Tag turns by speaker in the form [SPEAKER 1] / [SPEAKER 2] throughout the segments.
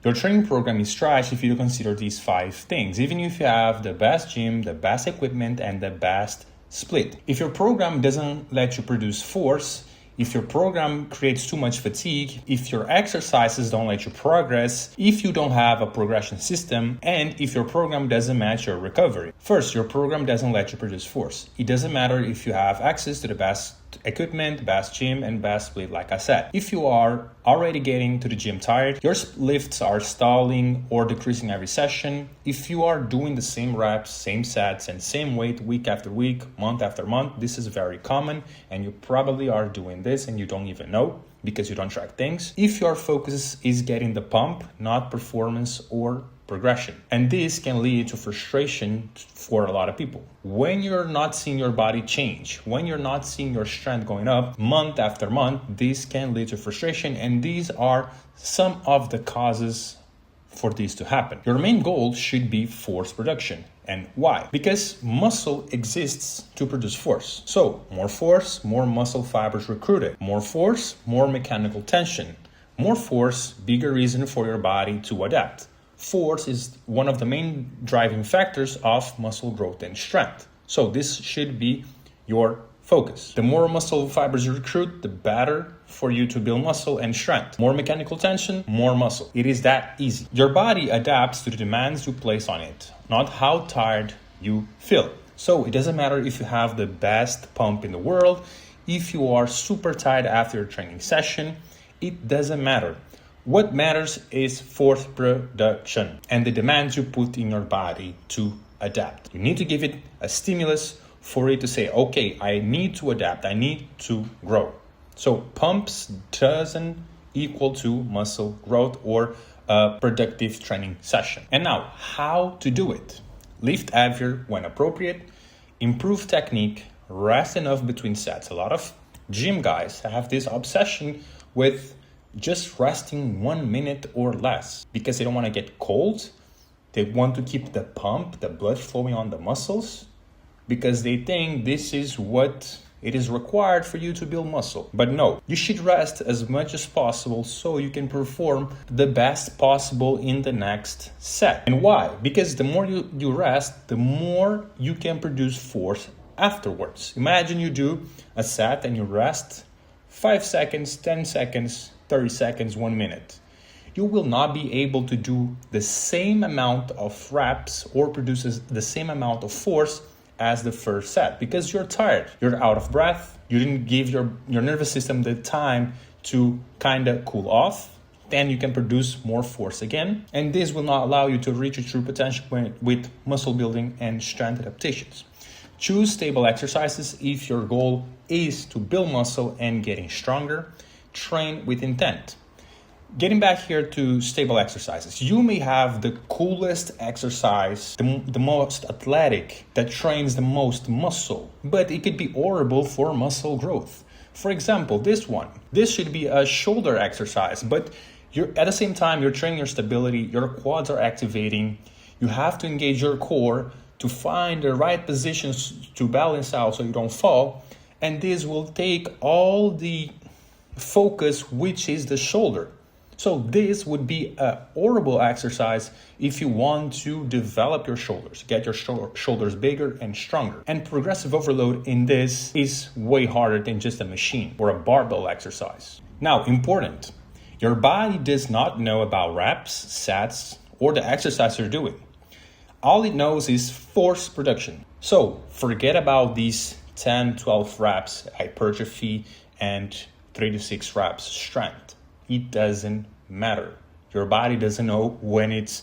[SPEAKER 1] Your training program is trash if you don't consider these 5 things, even if you have the best gym, the best equipment, and the best split. If your program doesn't let you produce force, if your program creates too much fatigue, if your exercises don't let you progress, if you don't have a progression system, and if your program doesn't match your recovery. First, your program doesn't let you produce force. It doesn't matter if you have access to the best equipment, best gym, and best split, like I said. If you are already getting to the gym tired, your lifts are stalling or decreasing every session, if you are doing the same reps, same sets, and same weight week after week, month after month, this is very common, and you probably are doing this and you don't even know because you don't track things. If your focus is getting the pump, not performance or progression. And this can lead to frustration for a lot of people. When you're not seeing your body change, when you're not seeing your strength going up month after month, this can lead to frustration, and these are some of the causes for this to happen. Your main goal should be force production. And why? Because muscle exists to produce force. So more force, more muscle fibers recruited. More force, more mechanical tension. More force, bigger reason for your body to adapt. Force is one of the main driving factors of muscle growth and strength. So this should be your focus. The more muscle fibers you recruit, the better for you to build muscle and strength. More mechanical tension, more muscle. It is that easy. Your body adapts to the demands you place on it, not how tired you feel. So it doesn't matter if you have the best pump in the world, if you are super tired after your training session, it doesn't matter. What matters is force production and the demands you put in your body to adapt. You need to give it a stimulus for it to say, okay, I need to adapt, I need to grow. So pumps doesn't equal to muscle growth or a productive training session. And now, how to do it? Lift heavier when appropriate, improve technique, rest enough between sets. A lot of gym guys have this obsession with just resting 1 minute or less because they don't want to get cold. They want to keep the pump, the blood flowing on the muscles, because they think this is what it is required for you to build muscle. But no, you should rest as much as possible so you can perform the best possible in the next set. And why? Because the more you rest, the more you can produce force afterwards. Imagine you do a set and you rest 5 seconds, 10 seconds, 30 seconds, 1 minute. You will not be able to do the same amount of reps or produces the same amount of force as the first set because you're tired, you're out of breath, you didn't give your nervous system the time to kind of cool off. Then you can produce more force again, and this will not allow you to reach your true potential with muscle building and strength adaptations. Choose stable exercises if your goal is to build muscle and getting stronger. Train with intent. Getting back here to stable exercises, you may have the coolest exercise, the most athletic, that trains the most muscle, but it could be horrible for muscle growth. For example, this should be a shoulder exercise, but at the same time, you're training your stability, your quads are activating, you have to engage your core to find the right positions to balance out so you don't fall, and this will take all the focus, which is the shoulder. So this would be a horrible exercise if you want to develop your shoulders, get your shoulders bigger and stronger. And progressive overload in this is way harder than just a machine or a barbell exercise. Now, important, your body does not know about reps, sets, or the exercise you're doing. All it knows is force production. So forget about these 10, 12 reps hypertrophy and 3 to 6 reps strength. It doesn't matter. Your body doesn't know when it's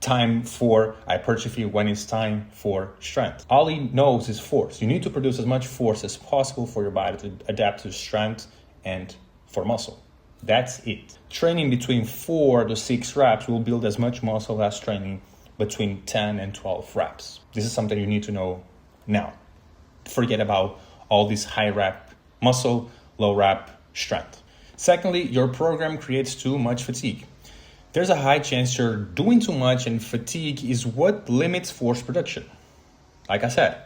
[SPEAKER 1] time for hypertrophy, when it's time for strength. All it knows is force. You need to produce as much force as possible for your body to adapt to strength and for muscle. That's it. Training between 4 to 6 reps will build as much muscle as training between 10 and 12 reps. This is something you need to know now. Forget about all these high rep muscle, low rep strength. Secondly, your program creates too much fatigue. There's a high chance you're doing too much, and fatigue is what limits force production. Like I said,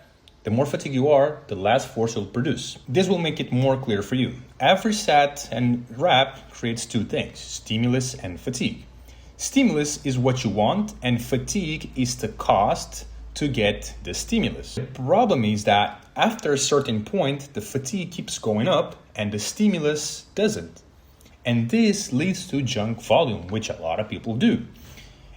[SPEAKER 1] the more fatigued you are, the less force you'll produce. This will make it more clear for you. Every set and rep creates two things, stimulus and fatigue. Stimulus is what you want, and fatigue is the cost to get the stimulus. The problem is that after a certain point, the fatigue keeps going up and the stimulus doesn't. And this leads to junk volume, which a lot of people do.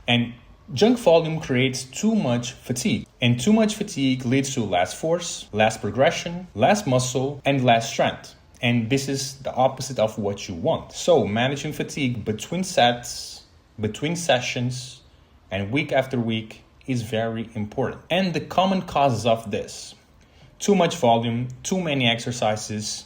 [SPEAKER 1] And junk volume creates too much fatigue. And too much fatigue leads to less force, less progression, less muscle, and less strength. And this is the opposite of what you want. So managing fatigue between sets, between sessions, and week after week is very important. And the common causes of this: too much volume, too many exercises,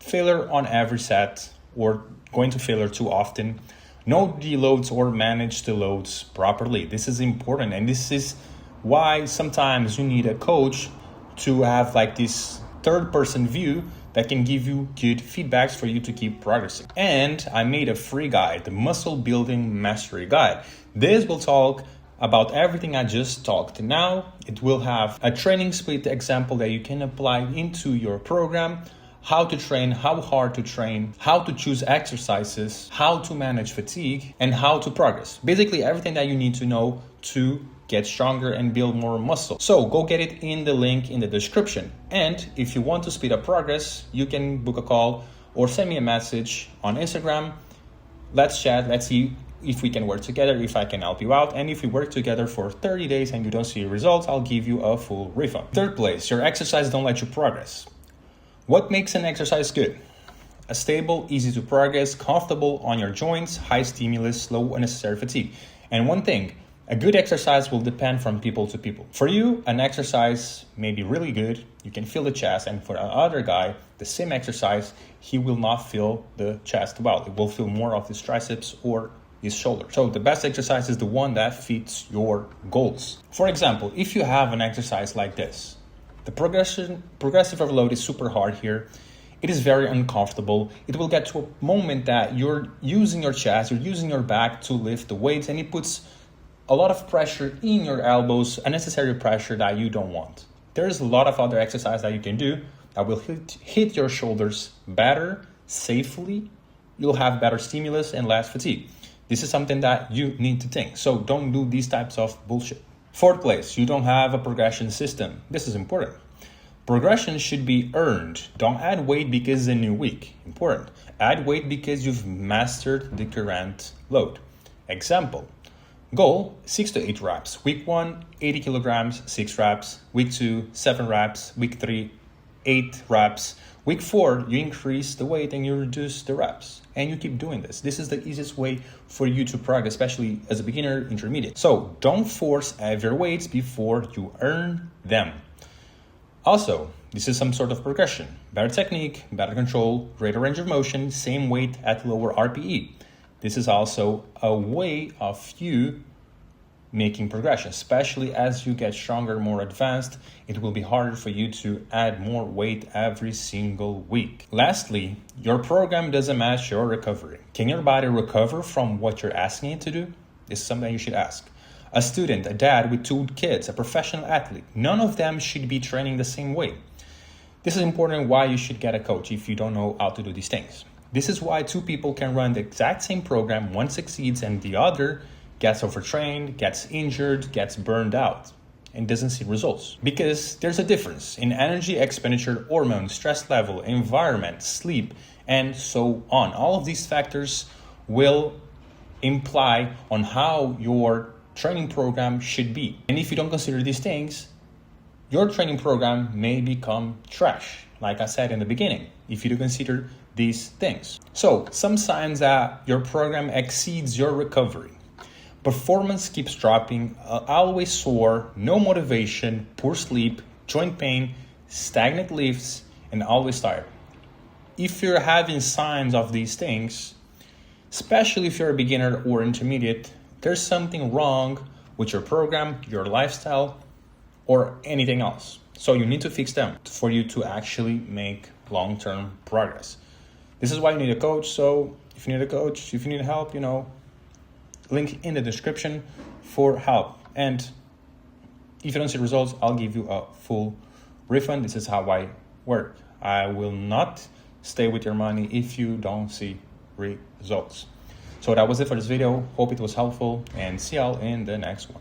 [SPEAKER 1] failure on every set, or going to failure too often, no deloads or manage the loads properly. This is important, and this is why sometimes you need a coach to have like this third person view that can give you good feedbacks for you to keep progressing. And I made a free guide, the Muscle Building Mastery Guide. This will talk about everything I just talked now. It will have a training split example that you can apply into your program, how to train, how hard to train, how to choose exercises, how to manage fatigue, and how to progress. Basically everything that you need to know to get stronger and build more muscle. So go get it in the link in the description. And if you want to speed up progress, you can book a call or send me a message on Instagram. Let's chat, let's see if we can work together, if I can help you out. And if we work together for 30 days and you don't see results, I'll give you a full refund. Third place, your exercise don't let you progress. What makes an exercise good? A stable, easy to progress, comfortable on your joints, high stimulus, low unnecessary fatigue. And one thing, a good exercise will depend from people to people. For you, an exercise may be really good, you can feel the chest, and for the other guy, the same exercise, he will not feel the chest well. It will feel more of his triceps or his shoulder. So the best exercise is the one that fits your goals. For example, if you have an exercise like this, the progressive overload is super hard here. It is very uncomfortable. It will get to a moment that you're using your chest, you're using your back to lift the weights, and it puts a lot of pressure in your elbows, unnecessary pressure that you don't want. There's a lot of other exercises that you can do that will hit your shoulders better, safely. You'll have better stimulus and less fatigue. This is something that you need to think. So don't do these types of bullshit. Fourth place, you don't have a progression system. This is important. Progression should be earned. Don't add weight because it's a new week. Important. Add weight because you've mastered the current load. Example. Goal, 6 to 8 reps. Week 1, 80 kilograms, 6 reps. Week 2, 7 reps. Week 3, 8 reps. Week 4, you increase the weight and you reduce the reps. And you keep doing this. This is the easiest way for you to progress, especially as a beginner, intermediate. So don't force heavier weights before you earn them. Also, this is some sort of progression. Better technique, better control, greater range of motion, same weight at lower RPE. This is also a way of you making progression, especially as you get stronger, more advanced. It will be harder for you to add more weight every single week. Lastly, your program doesn't match your recovery. Can your body recover from what you're asking it to do? This is something you should ask. A student, a dad with 2 kids, a professional athlete, none of them should be training the same way. This is important why you should get a coach if you don't know how to do these things. This is why 2 people can run the exact same program, one succeeds and the other gets overtrained, gets injured, gets burned out, and doesn't see results. Because there's a difference in energy expenditure, hormones, stress level, environment, sleep, and so on. All of these factors will imply on how your training program should be. And if you don't consider these things, your training program may become trash, like I said in the beginning, if you do consider these things. So, some signs that your program exceeds your recovery. Performance keeps dropping, always sore, no motivation, poor sleep, joint pain, stagnant lifts, and always tired. If you're having signs of these things, especially if you're a beginner or intermediate, there's something wrong with your program, your lifestyle, or anything else. So you need to fix them for you to actually make long-term progress. This is why you need a coach. So if you need a coach, if you need help, link in the description for help. And if you don't see results, I'll give you a full refund. This is how I work. I will not stay with your money if you don't see results. So that was it for this video. Hope it was helpful, and see y'all in the next one.